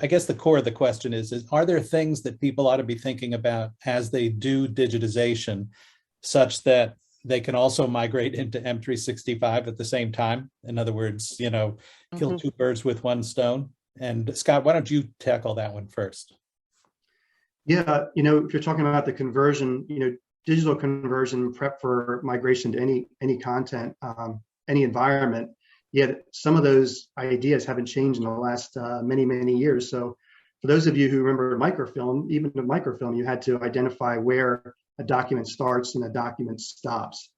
I guess the core of the question is, are there things that people ought to be thinking about as they do digitization such that they can also migrate into M365 at the same time? In other words, kill two birds with one stone. And Scott, why don't you tackle that one first? Yeah, if you're talking about the conversion, digital conversion prep for migration to any content, any environment, yet some of those ideas haven't changed in the last many years. So for those of you who remember microfilm, even with microfilm, you had to identify where a document starts and a document stops.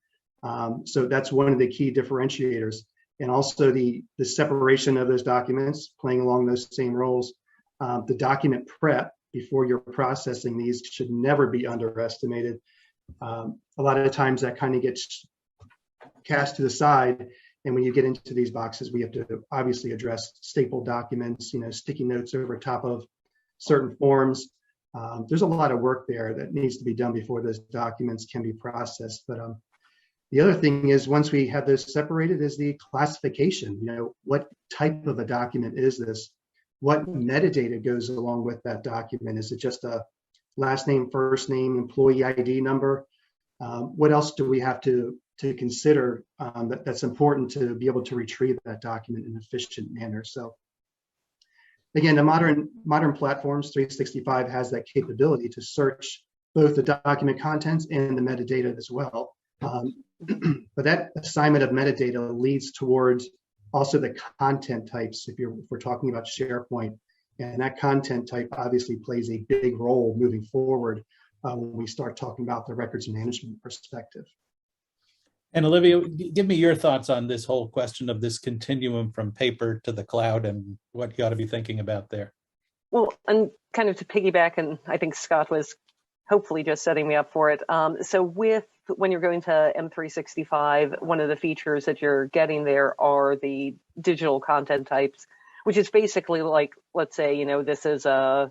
So that's one of the key differentiators. And also the separation of those documents, playing along those same roles. The document prep before you're processing these should never be underestimated. A lot of times that kind of gets cast to the side. And when you get into these boxes, we have to obviously address stapled documents, sticky notes over top of certain forms. There's a lot of work there that needs to be done before those documents can be processed. But the other thing is, once we have those separated, is the classification. What type of a document is this? What metadata goes along with that document? Is it just a last name, first name, employee ID number? What else do we have to consider that's important to be able to retrieve that document in an efficient manner? So again, the modern platforms, 365 has that capability to search both the document contents and the metadata as well. But that assignment of metadata leads towards also the content types, if we're talking about SharePoint. And that content type obviously plays a big role moving forward when we start talking about the records management perspective. And Olivia, give me your thoughts on this whole question of this continuum from paper to the cloud and what you ought to be thinking about there. Well, and kind of to piggyback, and I think Scott was hopefully just setting me up for it. So when you're going to M365, one of the features that you're getting there are the digital content types, which is basically like, let's say, this is a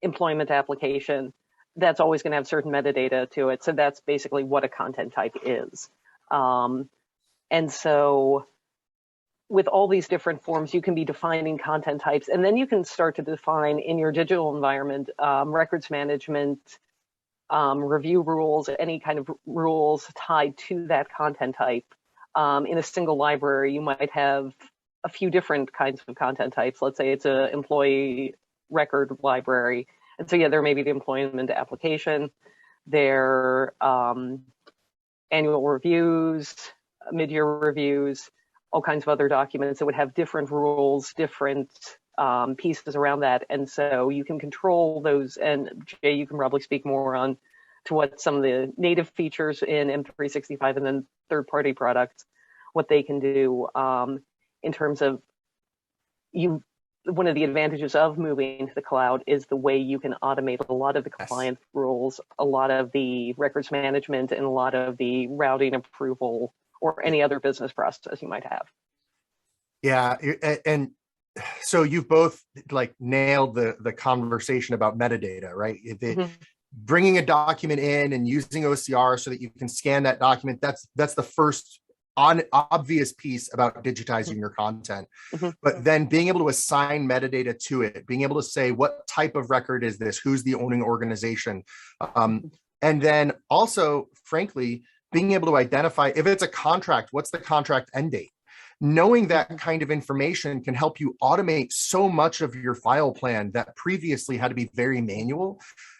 employment application. That's always going to have certain metadata to it. So that's basically what a content type is. And so with all these different forms, you can be defining content types, and then you can start to define in your digital environment, records management, review rules, any kind of rules tied to that content type. In a single library, you might have a few different kinds of content types. Let's say it's an employee record library. And so, yeah, there may be the employment application, their annual reviews, mid-year reviews, all kinds of other documents that would have different rules, different pieces around that. And so you can control those. And Jay, you can probably speak more on to what some of the native features in M365 and then third-party products, what they can do in terms of one of the advantages of moving to the cloud is the way you can automate a lot of the compliance rules, a lot of the records management, and a lot of the routing approval or any other business process you might have. Yeah, and so you've both nailed the conversation about metadata, right? Bringing a document in and using OCR so that you can scan that document, that's the first obvious piece about digitizing your content. But then being able to assign metadata to it, being able to say, what type of record is this? Who's the owning organization? And then also, frankly, being able to identify if it's a contract, what's the contract end date? Knowing that kind of information can help you automate so much of your file plan that previously had to be very manual,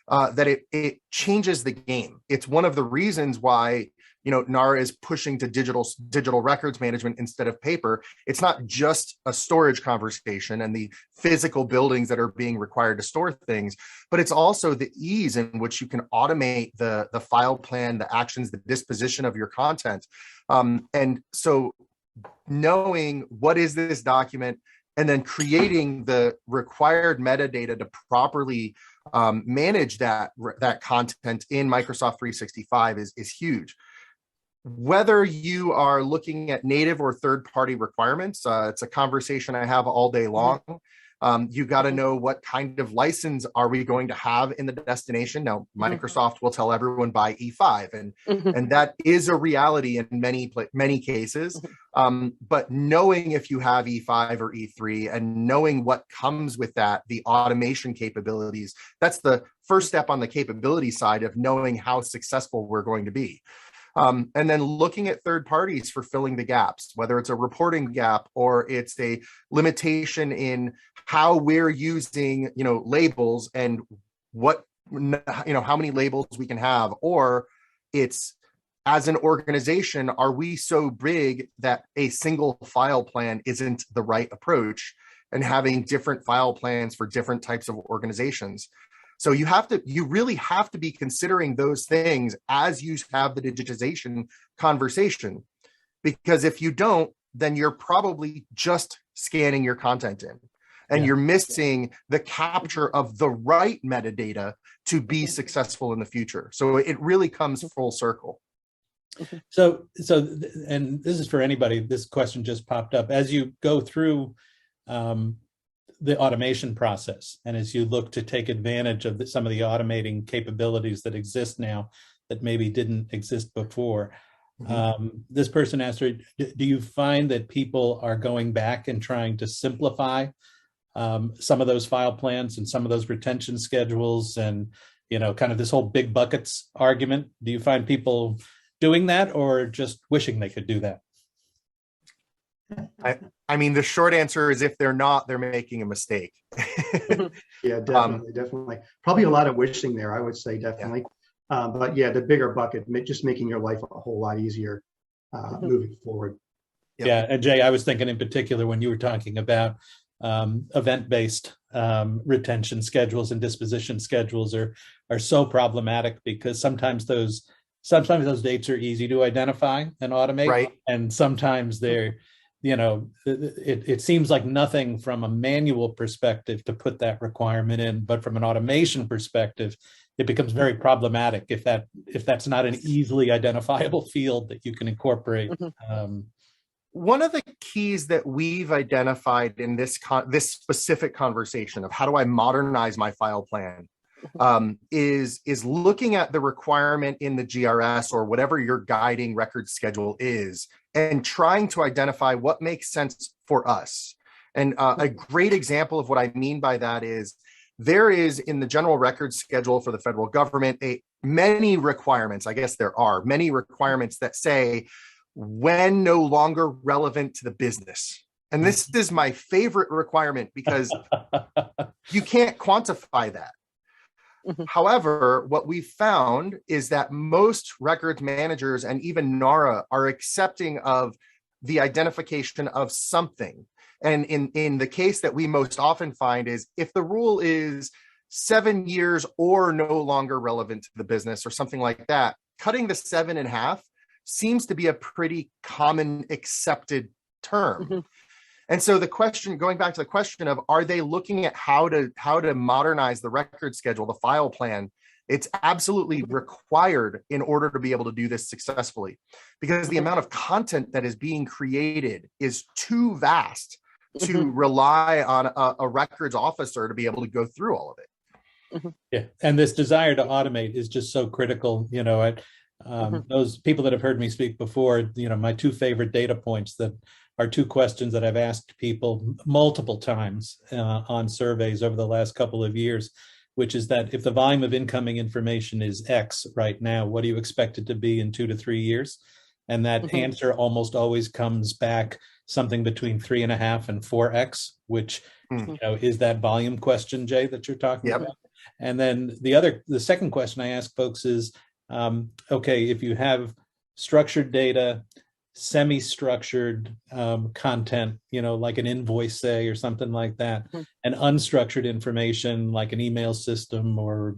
that it changes the game. It's one of the reasons why NAR is pushing to digital records management instead of paper. It's not just a storage conversation and the physical buildings that are being required to store things, but it's also the ease in which you can automate the file plan, the actions, the disposition of your content. And so knowing what is this document and then creating the required metadata to properly manage that content in Microsoft 365 is huge. Whether you are looking at native or third-party requirements, it's a conversation I have all day long. You got to know what kind of license are we going to have in the destination. Now, Microsoft will tell everyone buy E5, and that is a reality in many cases. But knowing if you have E5 or E3 and knowing what comes with that, the automation capabilities, that's the first step on the capability side of knowing how successful we're going to be. And then looking at third parties for filling the gaps, whether it's a reporting gap or it's a limitation in how we're using, labels and what, how many labels we can have, or it's as an organization, are we so big that a single file plan isn't the right approach, and having different file plans for different types of organizations. So you really have to be considering those things as you have the digitization conversation, because if you don't, then you're probably just scanning your content in, and you're missing the capture of the right metadata to be successful in the future. So it really comes full circle. So, and this is for anybody, this question just popped up. As you go through the automation process, and as you look to take advantage of some of the automating capabilities that exist now that maybe didn't exist before, this person asked her, do you find that people are going back and trying to simplify some of those file plans and some of those retention schedules and, kind of this whole big buckets argument? Do you find people doing that, or just wishing they could do that? I mean, the short answer is if they're not, they're making a mistake. Yeah, definitely. Probably a lot of wishing there, I would say, definitely. But yeah, the bigger bucket, just making your life a whole lot easier moving forward. Yep. Yeah, and Jay, I was thinking in particular when you were talking about event-based retention schedules and disposition schedules are so problematic, because sometimes those dates are easy to identify and automate, right, and sometimes they're, it seems like nothing from a manual perspective to put that requirement in, but from an automation perspective, it becomes very problematic if that's not an easily identifiable field that you can incorporate. One of the keys that we've identified in this specific conversation of how do I modernize my file plan is looking at the requirement in the GRS or whatever your guiding record schedule is, and trying to identify what makes sense for us. And a great example of what I mean by that is there is in the general record schedule for the federal government many requirements, I guess there are many requirements that say when no longer relevant to the business. And this is my favorite requirement because you can't quantify that. However, what we've found is that most records managers and even NARA are accepting of the identification of something. And in the case that we most often find is if the rule is 7 years or no longer relevant to the business or something like that, cutting the 7 in half seems to be a pretty common accepted term. And so the question, going back to the question of, are they looking at how to modernize the record schedule, the file plan? It's absolutely required in order to be able to do this successfully, because the amount of content that is being created is too vast to rely on a records officer to be able to go through all of it. Yeah, and this desire to automate is just so critical. Those people that have heard me speak before, my two favorite data points that are two questions that I've asked people multiple times on surveys over the last couple of years, which is that if the volume of incoming information is X right now, what do you expect it to be in 2 to 3 years? And that answer almost always comes back something between 3.5 and 4X, which is that volume question, Jay, that you're talking about. And then the second question I ask folks is, okay, if you have structured data, semi-structured content, like an invoice, say, or something like that, and unstructured information like an email system or,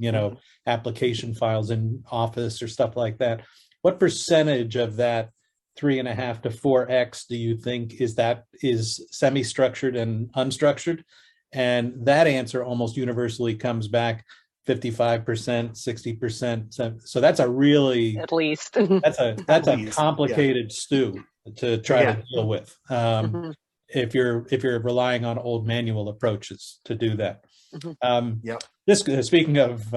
application files in Office or stuff like that, what percentage of that 3.5 to 4X do you think is semi-structured and unstructured? And that answer almost universally comes back 55%, 60%. So that's a really, at least that's a complicated stew to try to deal with. if you're relying on old manual approaches to do that. Yep. This, speaking of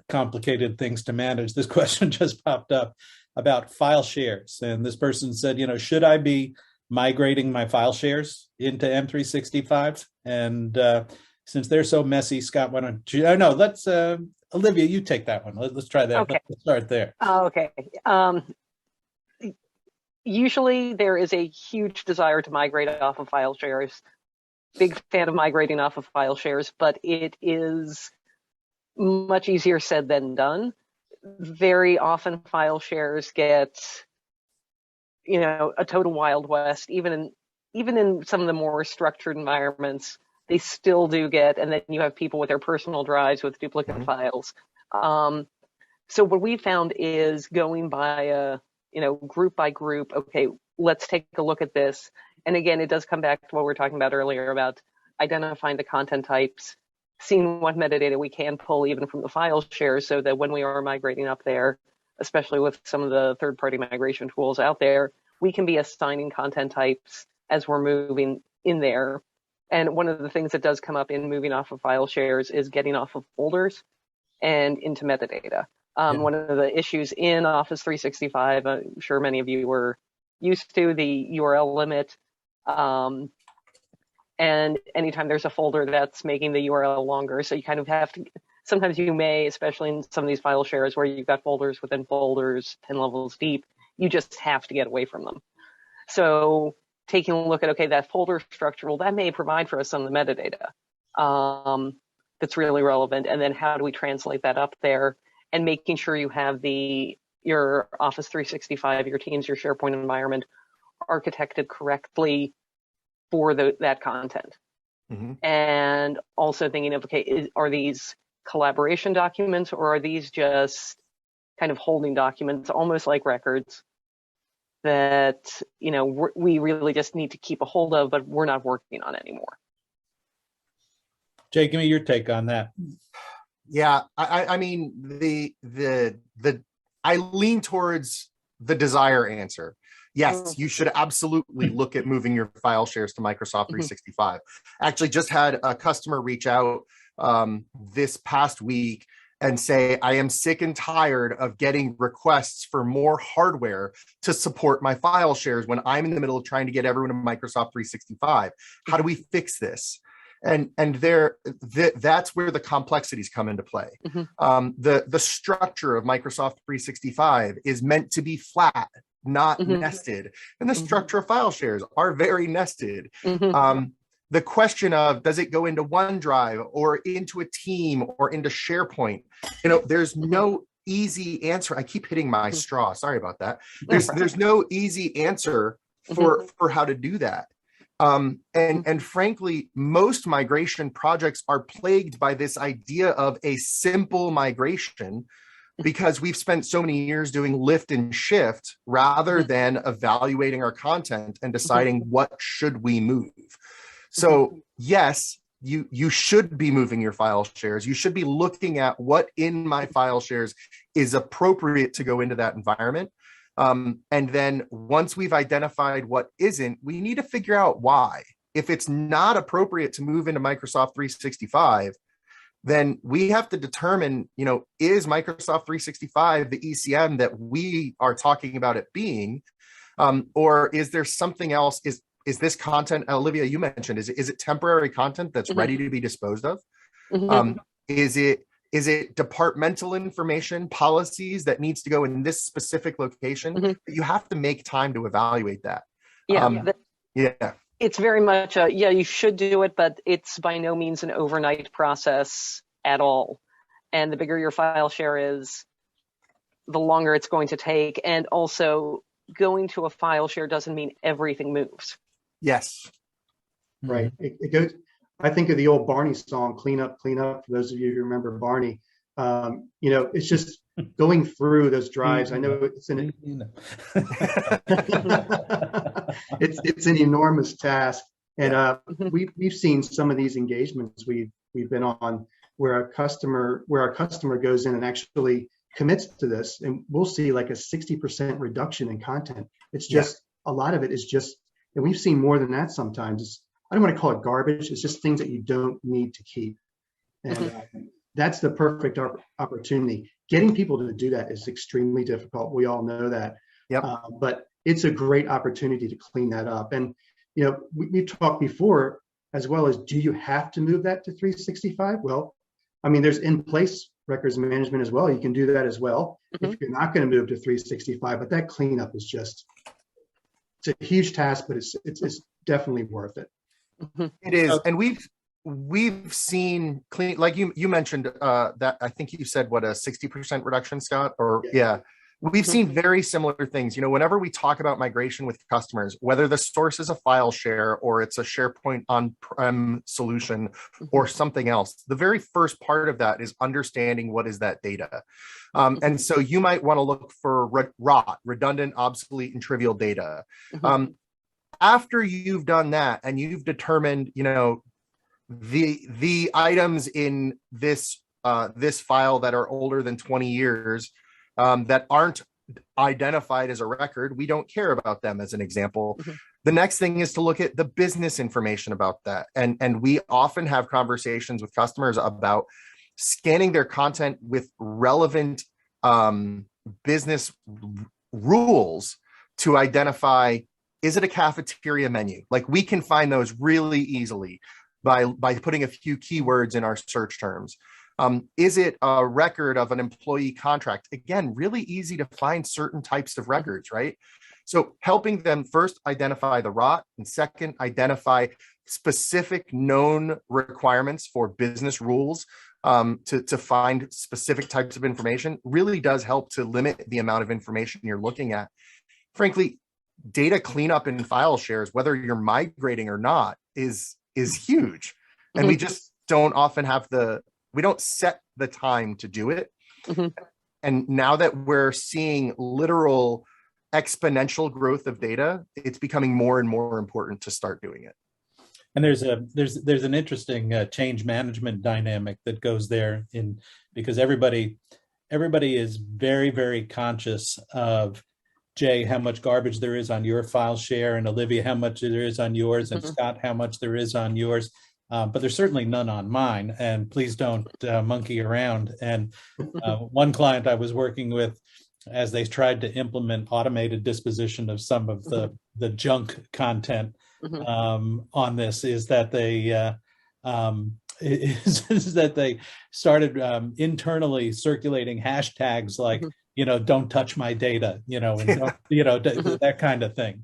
complicated things to manage, this question just popped up about file shares, and this person said, should I be migrating my file shares into M365? And since they're so messy, Scott, why don't you? No, let's Olivia, you take that one. Let's try that. Okay. Let's start there. Okay. Usually there is a huge desire to migrate off of file shares. Big fan of migrating off of file shares, but it is much easier said than done. Very often file shares get, a total Wild West. Even in some of the more structured environments, they still do get, and then you have people with their personal drives with duplicate files. So what we found is going by group by group. Okay, let's take a look at this. And again, it does come back to what we were talking about earlier about identifying the content types, seeing what metadata we can pull even from the file shares, so that when we are migrating up there, especially with some of the third-party migration tools out there, we can be assigning content types as we're moving in there. And one of the things that does come up in moving off of file shares is getting off of folders and into metadata. One of the issues in Office 365, I'm sure many of you were used to, the URL limit. And anytime there's a folder, that's making the URL longer. So you kind of have to, sometimes you may, especially in some of these file shares where you've got folders within folders, 10 levels deep, you just have to get away from them. So taking a look at, okay, that folder structure, well, that may provide for us some of the metadata that's really relevant. And then how do we translate that up there? And making sure you have your Office 365, your Teams, your SharePoint environment architected correctly for that content. And also thinking of, okay, are these collaboration documents, or are these just kind of holding documents, almost like records that, we really just need to keep a hold of, but we're not working on anymore? Jay, give me your take on that. Yeah, I mean, I lean towards the desire answer. Yes, you should absolutely look at moving your file shares to Microsoft 365. Actually, just had a customer reach out this past week and say, I am sick and tired of getting requests for more hardware to support my file shares when I'm in the middle of trying to get everyone to Microsoft 365. How do we fix this? And that's where the complexities come into play. The structure of Microsoft 365 is meant to be flat, not nested. And the structure of file shares are very nested. The question of, does it go into OneDrive or into a team or into SharePoint? There's no easy answer. I keep hitting my straw. Sorry about that. There's no easy answer for how to do that. And frankly, most migration projects are plagued by this idea of a simple migration, because we've spent so many years doing lift and shift rather than evaluating our content and deciding what should we move. So yes, you should be moving your file shares. You should be looking at what in my file shares is appropriate to go into that environment. And then once we've identified what isn't, we need to figure out why. If it's not appropriate to move into Microsoft 365, then we have to determine, is Microsoft 365 the ECM that we are talking about it being, or is there something else? Is this content, Olivia, you mentioned, is it temporary content that's ready to be disposed of? Is it departmental information, policies that needs to go in this specific location? You have to make time to evaluate that. It's very much you should do it, but it's by no means an overnight process at all. And the bigger your file share is, the longer it's going to take. And also, going to a file share doesn't mean everything moves. Yes. Right. It goes. I think of the old Barney song, "Clean Up, Clean Up." For those of you who remember Barney, it's just going through those drives. I know it's an it's an enormous task, and we've seen some of these engagements we've been on where our customer goes in and actually commits to this, and we'll see like a 60% reduction in content. It's just a lot of it is just And we've seen more than that sometimes. I don't want to call it garbage. It's just things that you don't need to keep. And that's the perfect opportunity. Getting people to do that is extremely difficult. We all know that. Yep. But it's a great opportunity to clean that up. And, we've talked before as well as, do you have to move that to 365? Well, I mean, there's in-place records management as well. You can do that as well if you're not going to move to 365. But that cleanup is it's a huge task, but it's definitely worth it. It is, and we've seen clean, like you mentioned that I think you said what, a 60% reduction, Scott, or yeah. We've seen very similar things. Whenever we talk about migration with customers, whether the source is a file share or it's a SharePoint on-prem solution or something else, the very first part of that is understanding what is that data. And so you might want to look for ROT, redundant, obsolete, and trivial data. After you've done that and you've determined, the items in this file that are older than 20 years that aren't identified as a record, we don't care about them, as an example. The next thing is to look at the business information about that. And we often have conversations with customers about scanning their content with relevant business rules to identify, is it a cafeteria menu? Like, we can find those really easily by putting a few keywords in our search terms. Is it a record of an employee contract? Again, really easy to find certain types of records, right? So helping them first identify the ROT, and second, identify specific known requirements for business rules to find specific types of information really does help to limit the amount of information you're looking at. Frankly, data cleanup and file shares, whether you're migrating or not, is huge. And we just don't often have we don't set the time to do it. And now that we're seeing literal exponential growth of data, it's becoming more and more important to start doing it. And there's an interesting change management dynamic that goes there, because everybody is very, very conscious of, Jay, how much garbage there is on your file share, and Olivia, how much there is on yours, and Scott, how much there is on yours. But there's certainly none on mine, and please don't monkey around. And one client I was working with, as they tried to implement automated disposition of some of the junk content on this, is that they started internally circulating hashtags like, don't touch my data, and that kind of thing.